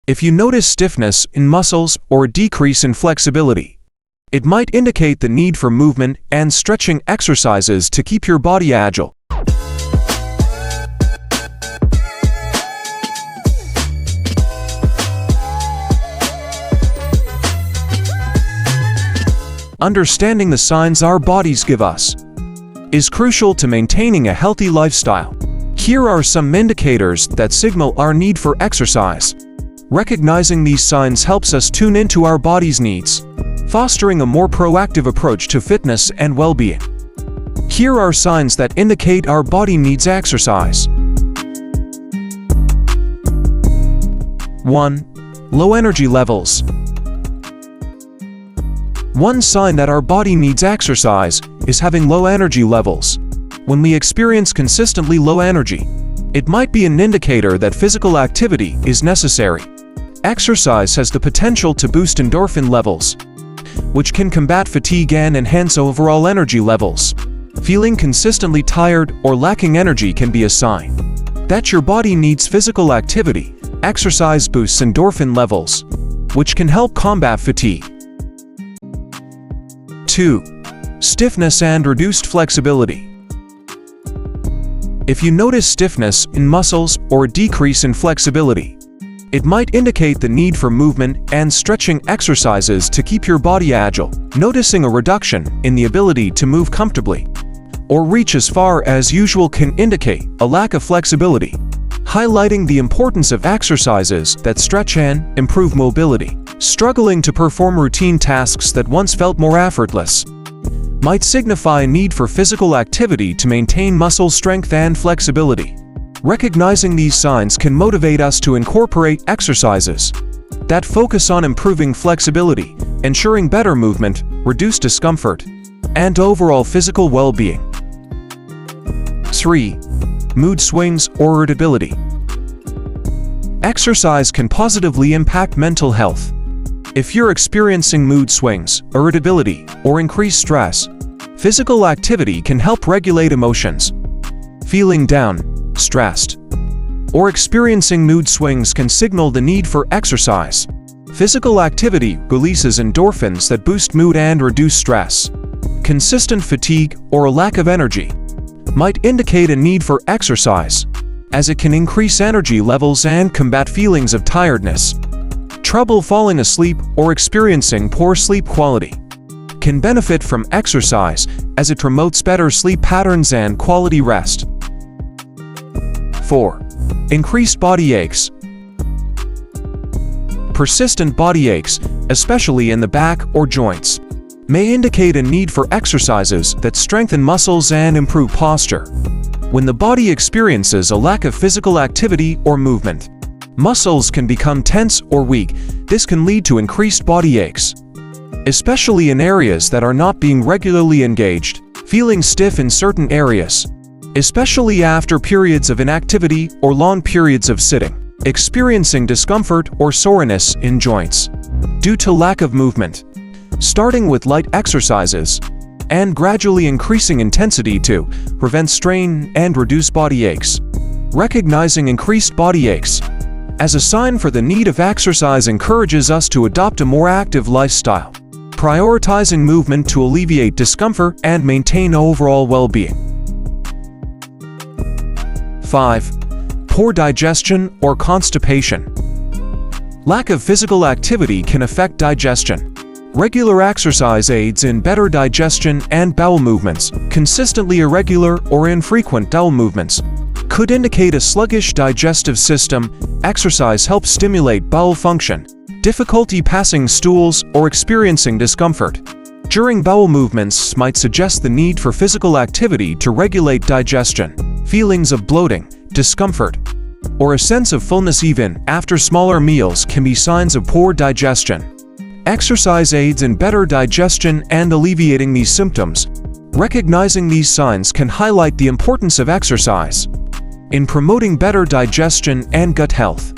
If you notice stiffness in muscles or a decrease in flexibility, it might indicate the need for movement and stretching exercises to keep your body agile. Understanding the signs our bodies give us is crucial to maintaining a healthy lifestyle. Here are some indicators that signal our need for exercise. Recognizing these signs helps us tune into our body's needs, fostering a more proactive approach to fitness and well-being. Here are signs that indicate our body needs exercise. 1. Low energy levels. One sign that our body needs exercise is having low energy levels. When we experience consistently low energy, it might be an indicator that physical activity is necessary. Exercise has the potential to boost endorphin levels, which can combat fatigue and enhance overall energy levels. Feeling consistently tired or lacking energy can be a sign that your body needs physical activity. Exercise boosts endorphin levels, which can help combat fatigue. 2. Stiffness and reduced flexibility. If you notice stiffness in muscles or a decrease in flexibility, it might indicate the need for movement and stretching exercises to keep your body agile. Noticing a reduction in the ability to move comfortably or reach as far as usual can indicate a lack of flexibility, highlighting the importance of exercises that stretch and improve mobility. Struggling to perform routine tasks that once felt more effortless might signify a need for physical activity to maintain muscle strength and flexibility. Recognizing these signs can motivate us to incorporate exercises that focus on improving flexibility, ensuring better movement, reduced discomfort, and overall physical well-being. 3. Mood swings or irritability. Exercise can positively impact mental health. If you're experiencing mood swings, irritability, or increased stress, physical activity can help regulate emotions. Feeling down, stressed, or experiencing mood swings can signal the need for exercise. Physical activity releases endorphins that boost mood and reduce stress. Consistent fatigue or a lack of energy might indicate a need for exercise, as it can increase energy levels and combat feelings of tiredness. Trouble falling asleep or experiencing poor sleep quality can benefit from exercise, as it promotes better sleep patterns and quality rest. 4. Increased body aches. Persistent body aches, especially in the back or joints, may indicate a need for exercises that strengthen muscles and improve posture. When the body experiences a lack of physical activity or movement, muscles can become tense or weak. This can lead to increased body aches, especially in areas that are not being regularly engaged. Feeling stiff in certain areas, especially after periods of inactivity or long periods of sitting. Experiencing discomfort or soreness in joints due to lack of movement. Starting with light exercises and gradually increasing intensity to prevent strain and reduce body aches. Recognizing increased body aches as a sign for the need of exercise encourages us to adopt a more active lifestyle, prioritizing movement to alleviate discomfort and maintain overall well-being. 5. Poor digestion or constipation. Lack of physical activity can affect digestion. Regular exercise aids in better digestion and bowel movements. Consistently irregular or infrequent bowel movements could indicate a sluggish digestive system. Exercise helps stimulate bowel function. Difficulty passing stools or experiencing discomfort during bowel movements might suggest the need for physical activity to regulate digestion. Feelings of bloating, discomfort, or a sense of fullness even after smaller meals can be signs of poor digestion. Exercise aids in better digestion and alleviating these symptoms. Recognizing these signs can highlight the importance of exercise in promoting better digestion and gut health,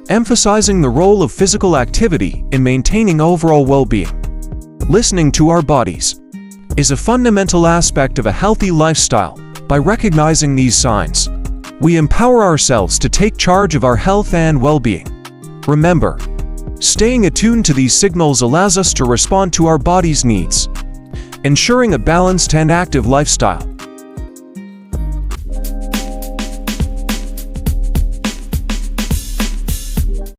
emphasizing the role of physical activity in maintaining overall well-being. Listening to our bodies is a fundamental aspect of a healthy lifestyle. By recognizing these signs, we empower ourselves to take charge of our health and well-being. Remember, staying attuned to these signals allows us to respond to our body's needs, ensuring a balanced and active lifestyle.